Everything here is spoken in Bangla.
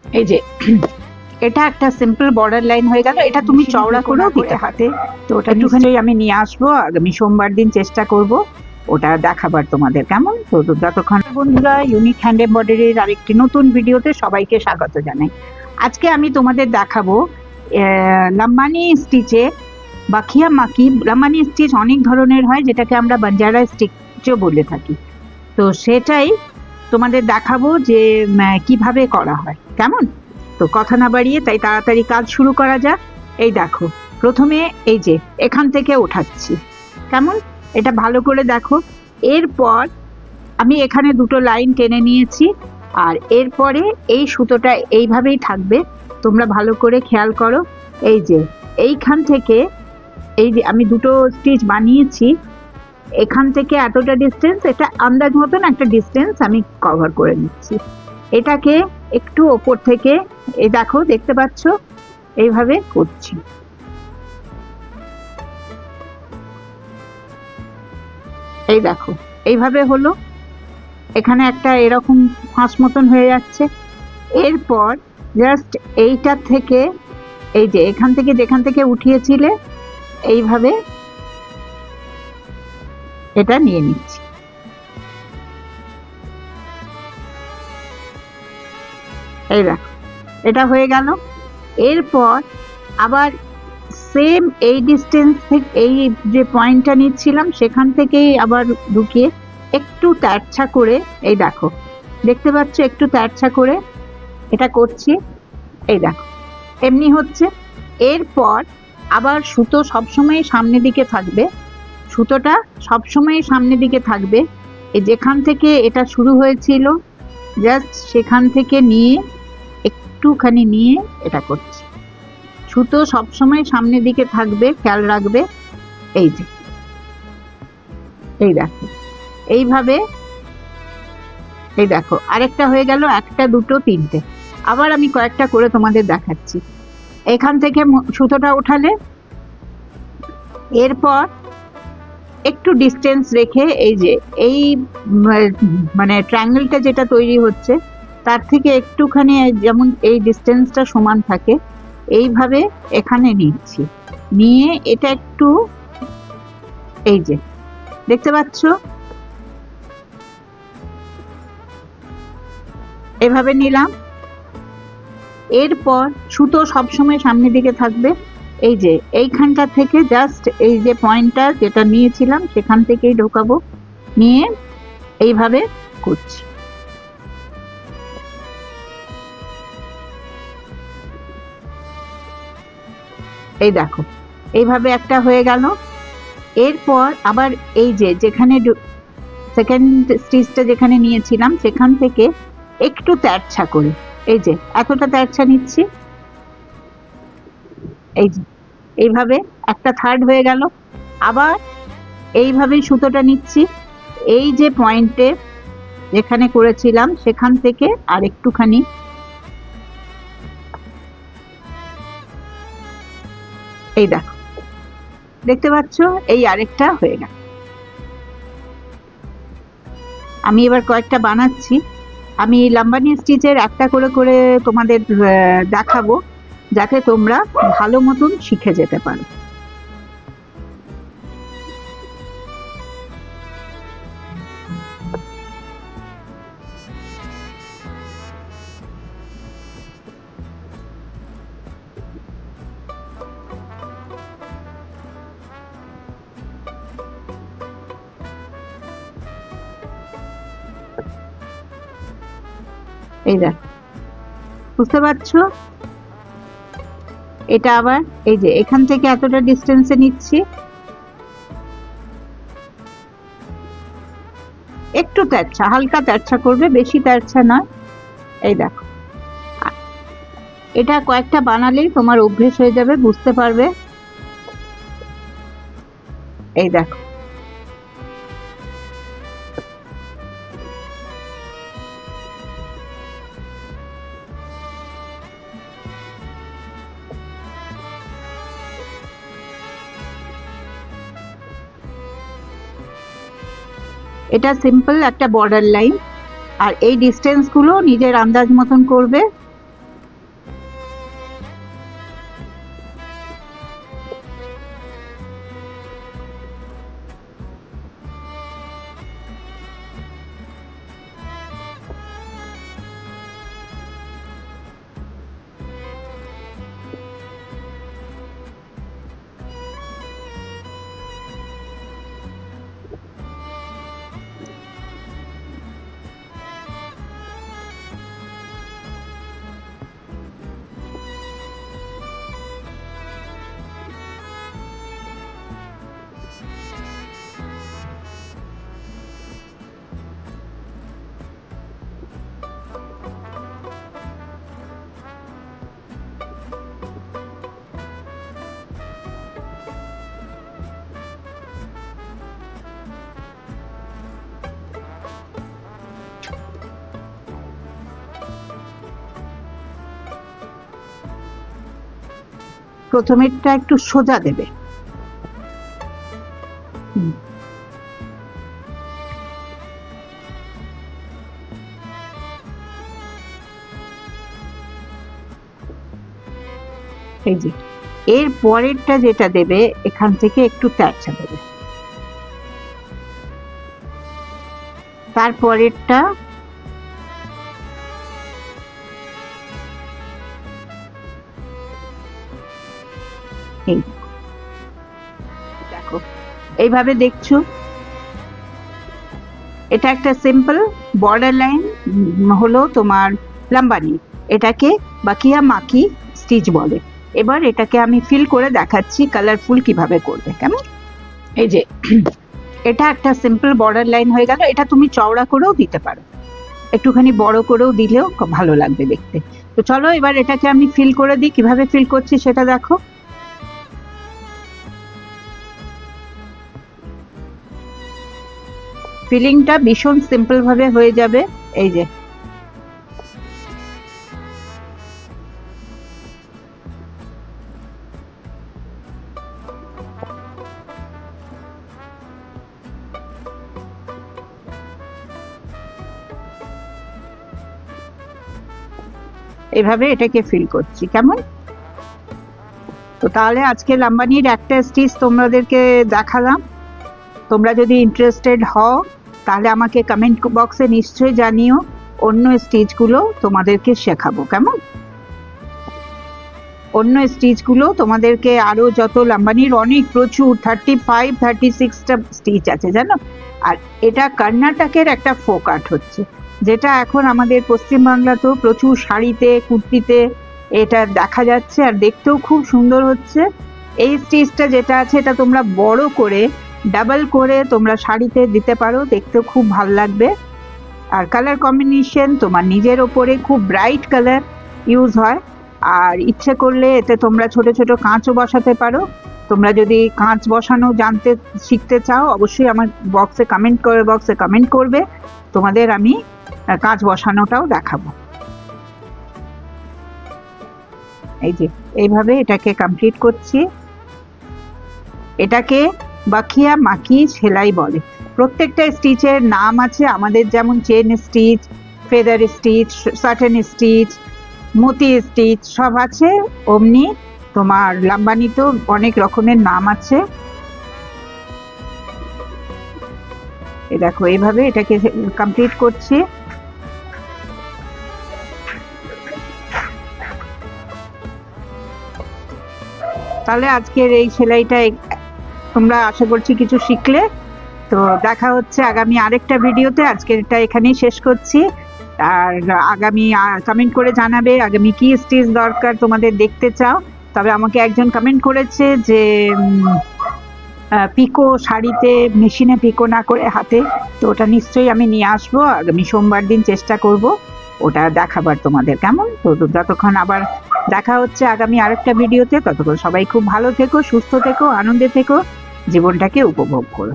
এই যে এটা একটা সিম্পল বর্ডার লাইন হয়ে গেল। এটা তুমি চওড়া করেও দিতে হাতে, তো ওটা একটুখানি আমি নিয়ে আসবো আগামী সোমবার দিন, চেষ্টা করব ওটা দেখাবার তোমাদের। কেমন? তো যতক্ষণ বন্ধুরা, ইউনিক হ্যান্ড এমব্রয়ডারির আরেকটি নতুন ভিডিওতে সবাইকে স্বাগত জানাই। আজকে আমি তোমাদের দেখাবো লাম্বানি স্টিচে বা খিয়ামাকি। লাম্বানি স্টিচ অনেক ধরনের হয়, যেটাকে আমরা বাঞ্জারা স্টিচও বলে থাকি। তো সেটাই তোমাদের দেখাবো যে কিভাবে করা হয়। কেমন? তো কথা না বাড়িয়ে তাই তাড়াতাড়ি কাজ শুরু করা যাক। এই দেখো, প্রথমে এই যে এখান থেকে ওঠাচ্ছি। কেমন? এটা ভালো করে দেখো। এরপর আমি এখানে দুটো লাইন টেনে নিয়েছি, আর এরপরে এই সুতোটা এইভাবেই থাকবে। তোমরা ভালো করে খেয়াল করো। এই যে এইখান থেকে, এই যে আমি দুটো স্টিচ বানিয়েছি, এখান থেকে এতটা ডিস্টেন্স, এটা আন্দাজ মতন একটা ডিস্টেন্স আমি কভার করে নিচ্ছি। এটাকে একটু ওপর থেকে, এই দেখো, দেখতে পাচ্ছ, এইভাবে করছি। এই দেখো, এইভাবে হলো। এখানে একটা এরকম ফাঁস মতন হয়ে যাচ্ছে। এরপর জাস্ট এইটা থেকে, এই যে এখান থেকে যেখান থেকে উঠিয়েছিলে, এইভাবে এটা নিয়ে নিচ্ছি। এই দেখো, এটা হয়ে গেল। এরপর আবার সেম এই ডিস্টেন্স থেকে, এই যে পয়েন্টটা নিচ্ছিলাম সেখান থেকেই আবার ঢুকিয়ে একটু তেরছা করে, এই দেখো, দেখতে পাচ্ছ, একটু তেরছা করে এটা করছি। এই দেখো, এমনি হচ্ছে। এরপর আবার সুতো সবসময় সামনের দিকে থাকবে, সুতোটা সবসময় সামনের দিকে থাকবে। এই যেখান থেকে এটা শুরু হয়েছিল, জাস্ট সেখান থেকে নিয়ে একটুখানি নিয়ে এটা করছি। সুতো সবসময় সামনের দিকে থাকবে, খেয়াল রাখবে। এই যে, এই দেখো, এইভাবে। এই দেখো, আরেকটা হয়ে গেল, একটা, দুটো, তিনটে। আবার আমি কয়েকটা করে তোমাদের দেখাচ্ছি। এখান থেকে সুতোটা ওঠালে, এরপর একটু ডিস্টেন্স রেখে, এই যে এই মানে ট্রায়াঙ্গেলটা যেটা তৈরি হচ্ছে, তার থেকে একটুখানি, যেমন এই ডিস্টেন্সটা সমান থাকে, এইভাবে এখানে নিচ্ছি। নিয়ে এটা একটু, এই যে দেখতে পাচ্ছ, এভাবে নিলাম। এরপর সুতো সবসময় সামনের দিকে থাকবে। এই যে এইখানটা থেকে জাস্ট এই যে পয়েন্টটা যেটা নিয়েছিলাম সেখান থেকেই ঢোকাবো, নিয়ে এইভাবে করছি। এই দেখো, এইভাবে একটা হয়ে গেল। এরপর আবার এই যে যেখানে সেকেন্ড স্টিচটা যেখানে নিয়েছিলাম সেখান থেকে একটু তেরছা করে, এই যে এতটা তেরছা নিচ্ছি। এই যে এইভাবে একটা থার্ড হয়ে গেল। আবার এইভাবে সুতোটা নিচ্ছি, এই যে পয়েন্টে যেখানে করেছিলাম সেখান থেকে আর একটুখানি, এই দেখো, দেখতে পাচ্ছ, এই আরেকটা হয়ে গেল। আমি এবার কয়েকটা বানাচ্ছি। আমি লাম্বানি স্টিচের একটা করে করে তোমাদের দেখাবো, যাতে তোমরা ভালো মতন শিখে যেতে পারো। এই দেখো, বুঝতে পারছো? এটা আবার এই যে এখান থেকে এতটা ডিস্টেন্সে নিচ্ছি, একটু তেরছা, হালকা তেরছা করবে, বেশি তেরছা নয়। এই দেখো, এটা কয়েকটা বানালেই তোমার অভ্যেস হয়ে যাবে, বুঝতে পারবে। এই দেখো, এটা সিম্পল একটা বর্ডার লাইন। আর এই ডিস্টেন্স গুলো নিজের আন্দাজ মতন করবে। প্রথমেরটা একটু সোজা দেবে। এই যে এর পরেরটা যেটা দেবে এখান থেকে একটু তেরছা দেবে, তারপরেরটা এই দেখো এইভাবে দেখছো, এটা একটা সিম্পল বর্ডার লাইন হলো তোমার লাম্বানি, এটাকে বাকিয়া মাকি স্টিচ বলে। এবার এটাকে আমি ফিল করে দেখাচ্ছি কালারফুল কিভাবে করবে, কেমন? এই যে এটা একটা সিম্পল বর্ডার লাইন হয়ে গেল। এটা তুমি চওড়া করেও দিতে পারো, একটুখানি বড় করেও দিলেও ভালো লাগবে দেখতে। তো চলো এবার এটাকে আমি ফিল করে দিই, কিভাবে ফিল করছি সেটা দেখো। ফিলিংটা ভীষণ সিম্পল ভাবে হয়ে যাবে। এই যে এইভাবে এটাকে ফিল করছি, কেমন? তো তাহলে আজকে লাম্বানির একটা স্টিচ তোমাদেরকে দেখালাম। তোমরা যদি ইন্টারেস্টেড হও তাহলে আমাকে কমেন্ট বক্সে নিশ্চয়ই জানিও, অন্য স্টিচগুলো তোমাদেরকে শেখাবো, কেমন? অন্য স্টিচগুলো তোমাদেরকে আরো যত লাম্বানির অনেক প্রচুর 35-36টা স্টিচ আছে জানো। আর এটা কর্ণাটকের একটা ফোক আর্ট হচ্ছে, যেটা এখন আমাদের পশ্চিমবাংলাতেও প্রচুর শাড়িতে কুর্তিতে এটা দেখা যাচ্ছে, আর দেখতেও খুব সুন্দর হচ্ছে। এই স্টিচটা যেটা আছে এটা তোমরা বড় করে ডাবল করে তোমরা শাড়িতে দিতে পারো, দেখতেও খুব ভাল লাগবে। আর কালার কম্বিনেশন তোমার নিজের ওপরে, খুব ব্রাইট কালার ইউজ হয়। আর ইচ্ছে করলে এতে তোমরা ছোট ছোট কাঁচও বসাতে পারো। তোমরা যদি কাঁচ বসানো জানতে শিখতে চাও অবশ্যই আমার বক্সে কমেন্ট করবে, তোমাদের আমি কাঁচ বসানোটাও দেখাবো। এই যে এইভাবে এটাকে কমপ্লিট করছি। এটাকে বাকিয়া মাকি সেলাই বলে। প্রত্যেকটা স্টিচের নাম আছে আমাদের, যেমন chain stitch, feather stitch, satin stitch, মতি স্টিচ সব আছে, অমনি তোমার লাম্বানিতেও অনেক রকমের নাম আছে। এই দেখো এইভাবে এটাকে কমপ্লিট করছি। তাহলে আজকের এই সেলাইটা তোমরা আশা করছি কিছু শিখলে। তো দেখা হচ্ছে আগামী আরেকটা ভিডিওতে। আজকের এটা এখানেই শেষ করছি। আর আগামী কমেন্ট করে জানাবে আগামী কি স্টিচ দরকার তোমাদের দেখতে চাও। তবে আমাকে একজন কমেন্ট করেছে যে পিকো শাড়িতে মেশিনে পিকো না করে হাতে, তো ওটা নিশ্চয়ই আমি নিয়ে আসবো আগামী সোমবার দিন, চেষ্টা করব ওটা দেখাবার তোমাদের, কেমন? তো যতক্ষণ আবার দেখা হচ্ছে আগামী আরেকটা ভিডিওতে, ততক্ষণ সবাই খুব ভালো থেকো, সুস্থ থেকো, আনন্দে থেকো, জীবনটাকে উপভোগ করো।